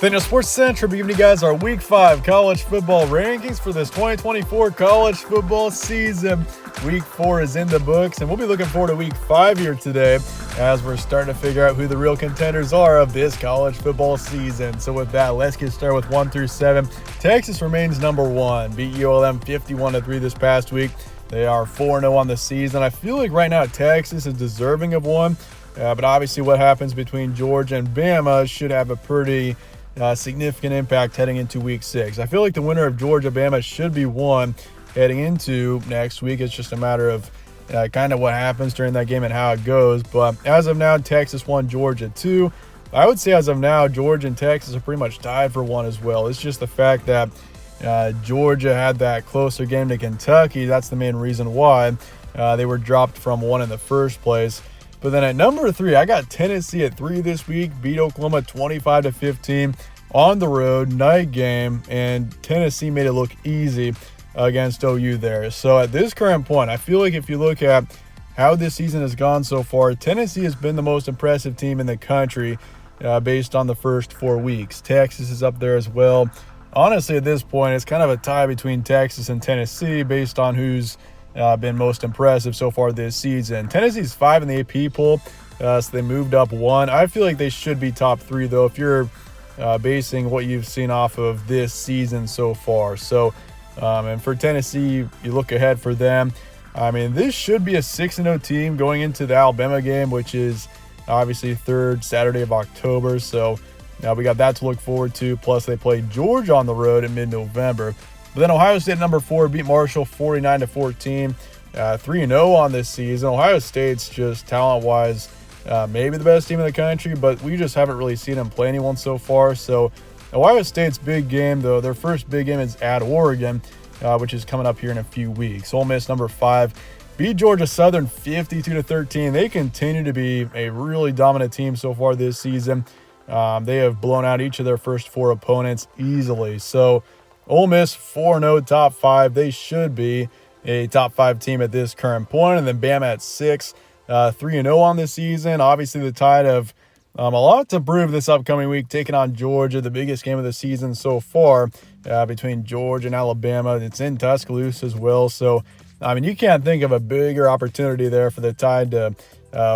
Fitness Sports Central, giving you guys our Week 5 college football rankings for this 2024 college football season. Week 4 is in the books, and we'll be looking forward to Week 5 here today as we're starting to figure out who the real contenders are of this college football season. So with that, let's get started with 1 through 7. Texas remains number 1, beat ULM 51-3 this past week. They are 4-0 on the season. I feel like right now Texas is deserving of one, but obviously what happens between Georgia and Bama should have a pretty significant impact heading into Week 6. I feel like the winner of Georgia-Bama should be one heading into next week. It's just a matter of kind of what happens during that game and how it goes. But as of now, Texas 1, Georgia 2. I would say as of now, Georgia and Texas are pretty much tied for 1 as well. It's just the fact that Georgia had that closer game to Kentucky. That's the main reason why they were dropped from 1 in the first place. But then at number 3, I got Tennessee at 3 this week, beat Oklahoma 25-15 on the road, night game, and Tennessee made it look easy against OU there. So at this current point, I feel like if you look at how this season has gone so far, Tennessee has been the most impressive team in the country based on the first 4 weeks. Texas is up there as well. Honestly, at this point, it's kind of a tie between Texas and Tennessee based on who's been most impressive so far this season. Tennessee's 5 in the AP poll, so they moved up 1. I feel like they should be top 3, though, if you're basing what you've seen off of this season so far. So, and for Tennessee, you look ahead for them. I mean, this should be a 6-0 team going into the Alabama game, which is obviously 3rd Saturday of October. So now we got that to look forward to. Plus, they play Georgia on the road in mid-November. But then Ohio State at number 4 beat Marshall 49-14, 3-0 on this season. Ohio State's just talent-wise maybe the best team in the country, but we just haven't really seen them play anyone so far. So Ohio State's big game, though, their first big game is at Oregon, which is coming up here in a few weeks. Ole Miss, number 5, beat Georgia Southern 52-13. They continue to be a really dominant team so far this season. They have blown out each of their first 4 opponents easily. So Ole Miss 4-0, top 5. They should be a top 5 team at this current point. And then Bama at 6, 3-0 on this season. Obviously, the Tide have a lot to prove this upcoming week, taking on Georgia, the biggest game of the season so far between Georgia and Alabama. It's in Tuscaloosa as well. So, I mean, you can't think of a bigger opportunity there for the Tide to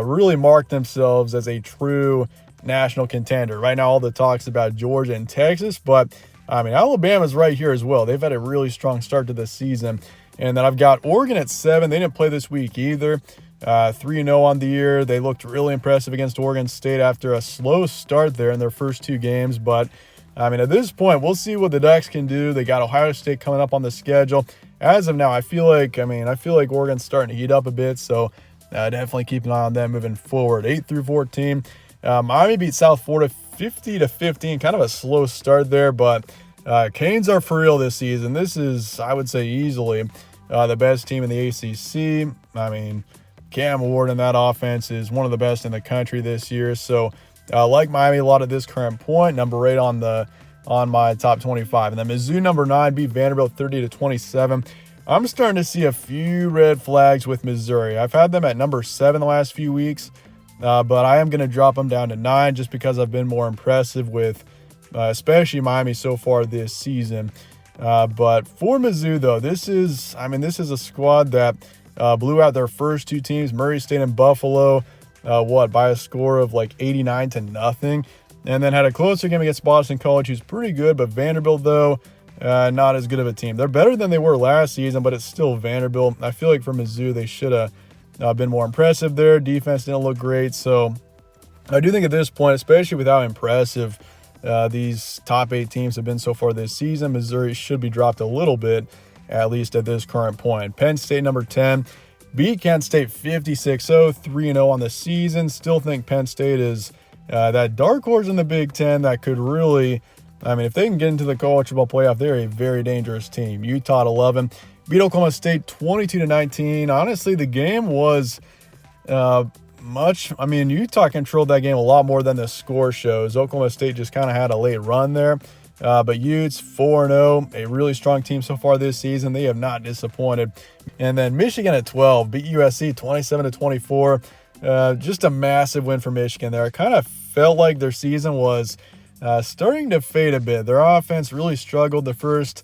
really mark themselves as a true national contender. Right now, all the talk's about Georgia and Texas, but I mean, Alabama's right here as well. They've had a really strong start to this season. And then I've got Oregon at 7. They didn't play this week either. 3-0 on the year. They looked really impressive against Oregon State after a slow start there in their first 2 games. But, I mean, at this point, we'll see what the Ducks can do. They got Ohio State coming up on the schedule. As of now, I feel like Oregon's starting to heat up a bit. So, definitely keep an eye on them moving forward. 8 through 14. Miami beat South Florida 50-15, kind of a slow start there, but Canes are for real this season. This is, I would say, easily the best team in the ACC. I mean, Cam Ward in that offense is one of the best in the country this year. So, like Miami a lot at this current point, number 8 on my top 25. And then Mizzou, number 9, beat Vanderbilt 30-27. I'm starting to see a few red flags with Missouri. I've had them at number 7 the last few weeks. But I am going to drop them down to 9 just because I've been more impressive with especially Miami so far this season. But for Mizzou, though, this is a squad that blew out their first 2 teams, Murray State and Buffalo, by a score of like 89-0. And then had a closer game against Boston College, who's pretty good. But Vanderbilt, though, not as good of a team. They're better than they were last season, but it's still Vanderbilt. I feel like for Mizzou, they should have been more impressive there. Defense didn't look great. So I do think at this point, especially with how impressive these top 8 teams have been so far this season, Missouri should be dropped a little bit, at least at this current point. Penn State, number 10, beat Kent State 56-0, 3-0 on the season. Still think Penn State is that dark horse in the Big Ten that could really, I mean, if they can get into the college football playoff, they're a very dangerous team. Utah at 11. Beat Oklahoma State 22-19. Honestly, the game was Utah controlled that game a lot more than the score shows. Oklahoma State just kind of had a late run there. But Utes 4-0, a really strong team so far this season. They have not disappointed. And then Michigan at 12 beat USC 27-24. Just a massive win for Michigan there. It kind of felt like their season was starting to fade a bit. Their offense really struggled the first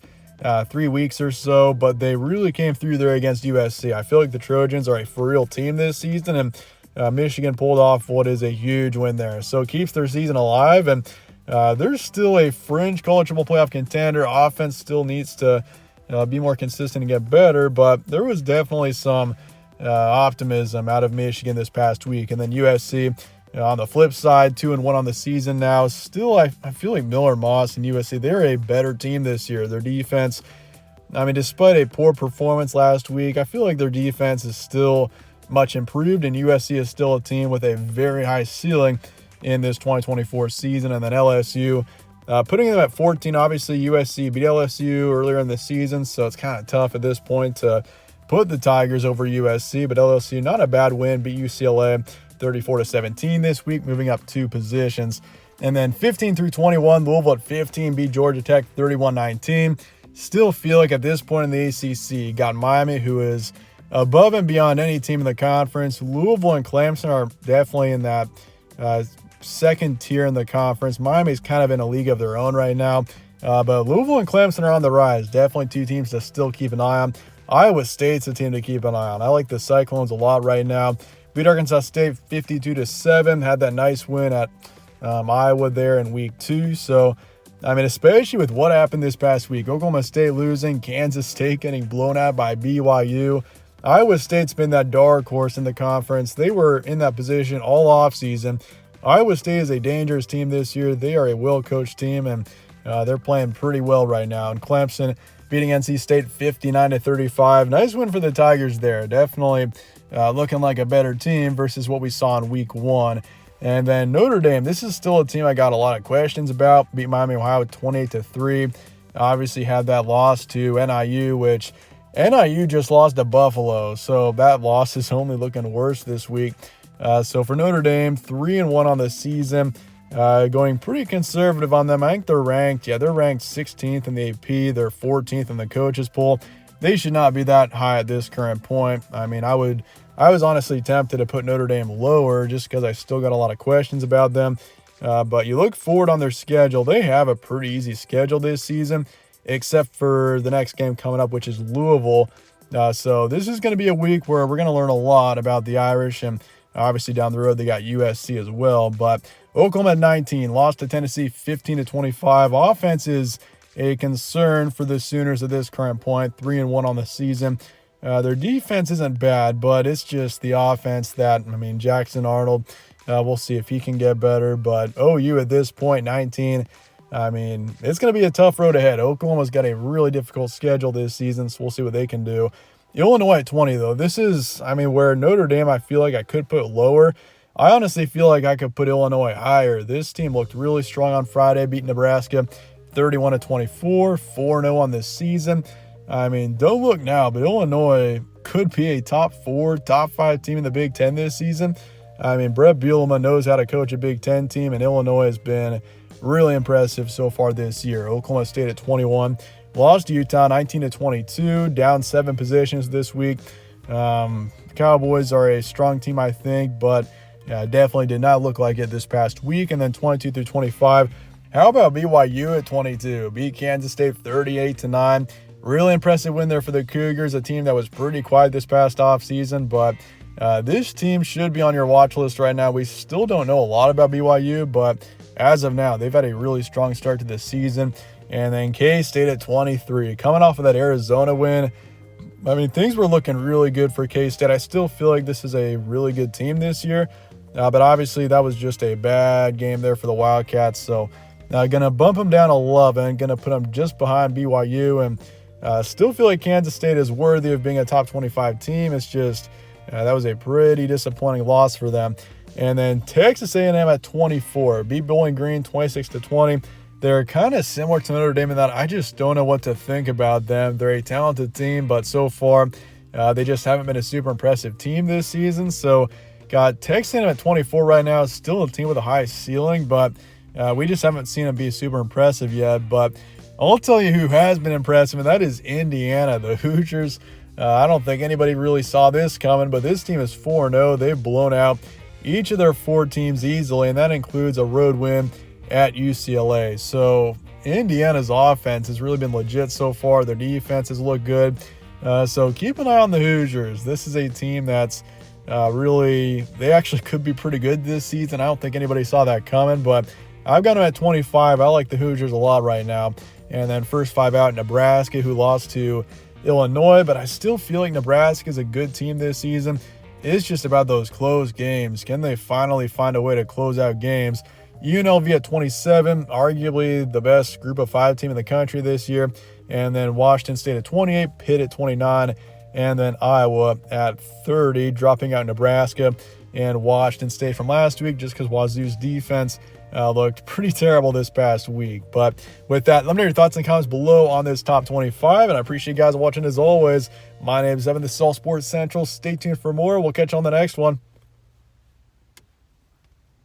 3 weeks or so, but they really came through there against USC. I feel like the Trojans are a for real team this season, and Michigan pulled off what is a huge win there. So it keeps their season alive, and they're still a fringe college football playoff contender. Offense still needs to be more consistent and get better, but there was definitely some optimism out of Michigan this past week. And then USC, on the flip side, 2-1 on the season now. Still, I feel like Miller Moss and USC, they're a better team this year. Their defense, I mean, despite a poor performance last week, I feel like their defense is still much improved, and USC is still a team with a very high ceiling in this 2024 season. And then LSU, putting them at 14. Obviously, USC beat LSU earlier in the season, so it's kind of tough at this point to put the Tigers over USC. But LSU, not a bad win, beat UCLA 34-17 this week, moving up 2 positions. And then 15 through 21, Louisville at 15 beat Georgia Tech 31-19. Still feel like at this point in the ACC, you got Miami, who is above and beyond any team in the conference. Louisville and Clemson are definitely in that second tier in the conference. Miami's kind of in a league of their own right now. But Louisville and Clemson are on the rise. Definitely 2 teams to still keep an eye on. Iowa State's a team to keep an eye on. I like the Cyclones a lot right now. Beat Arkansas State 52-7. Had that nice win at Iowa there in week 2. So, I mean, especially with what happened this past week. Oklahoma State losing, Kansas State getting blown out by BYU. Iowa State's been that dark horse in the conference. They were in that position all offseason. Iowa State is a dangerous team this year. They are a well-coached team, and they're playing pretty well right now. And Clemson beating NC State 59-35. Nice win for the Tigers there. Definitely looking like a better team versus what we saw in week 1. And then Notre Dame, this is still a team I got a lot of questions about. Beat Miami of Ohio 28-3. Obviously had that loss to NIU, which NIU just lost to Buffalo. So that loss is only looking worse this week. So for Notre Dame, 3-1 on the season. Going pretty conservative on them. I think they're ranked 16th in the AP. They're 14th in the coaches poll. They should not be that high at this current point. I mean, I was honestly tempted to put Notre Dame lower just because I still got a lot of questions about them. But you look forward on their schedule. They have a pretty easy schedule this season, except for the next game coming up, which is Louisville. So this is going to be a week where we're going to learn a lot about the Irish, and obviously down the road they got USC as well. But Oklahoma at 19, lost to Tennessee 15-25. Offense is a concern for the Sooners at this current point, 3-1 on the season. Their defense isn't bad, but it's just the offense that, I mean, Jackson Arnold, we'll see if he can get better. But OU at this point, 19, I mean, it's going to be a tough road ahead. Oklahoma's got a really difficult schedule this season, so we'll see what they can do. Illinois at 20, though. This is, I mean, where Notre Dame I feel like I could put lower. I honestly feel like I could put Illinois higher. This team looked really strong on Friday, beat Nebraska 31-24, 4-0 on this season. I mean, don't look now, but Illinois could be a top 4, top 5 team in the Big Ten this season. I mean, Brett Bielema knows how to coach a Big Ten team, and Illinois has been really impressive so far this year. Oklahoma State at 21. Lost to Utah 19-22, down 7 positions this week. Cowboys are a strong team, I think, but definitely did not look like it this past week. And then 22-25. How about BYU at 22? Beat Kansas State 38-9. Really impressive win there for the Cougars, a team that was pretty quiet this past offseason, but this team should be on your watch list right now. We still don't know a lot about BYU, but as of now, they've had a really strong start to this season. And then K-State at 23, coming off of that Arizona win. I mean, things were looking really good for K-State. I still feel like this is a really good team this year, but obviously that was just a bad game there for the Wildcats. So going to bump them down 11, going to put them just behind BYU, and still feel like Kansas State is worthy of being a top 25 team. It's just that was a pretty disappointing loss for them. And then Texas A&M at 24, beat Bowling Green 26-20. They're kind of similar to Notre Dame in that I just don't know what to think about them. They're a talented team, but so far they just haven't been a super impressive team this season. So got Texas A&M at 24 right now. It's still a team with a high ceiling, but we just haven't seen them be super impressive yet. But I'll tell you who has been impressive, and that is Indiana, the Hoosiers. I don't think anybody really saw this coming, but this team is 4-0. They've blown out each of their 4 teams easily, and that includes a road win at UCLA. So Indiana's offense has really been legit so far. Their defense has looked good. So keep an eye on the Hoosiers. This is a team that's they actually could be pretty good this season. I don't think anybody saw that coming, but I've got them at 25. I like the Hoosiers a lot right now. And then first 5 out, Nebraska, who lost to Illinois, but I still feel like Nebraska is a good team this season. It's just about those close games. Can they finally find a way to close out games? UNLV at 27, arguably the best group of 5 team in the country this year. And then Washington State at 28, Pitt at 29, and then Iowa at 30, dropping out Nebraska and Washington State from last week just because Wazoo's defense looked pretty terrible this past week. But with that, let me know your thoughts and comments below on this top 25, and I appreciate you guys watching as always. My name is Evan. This is All Sports Central. Stay tuned for more. We'll catch you on the next one.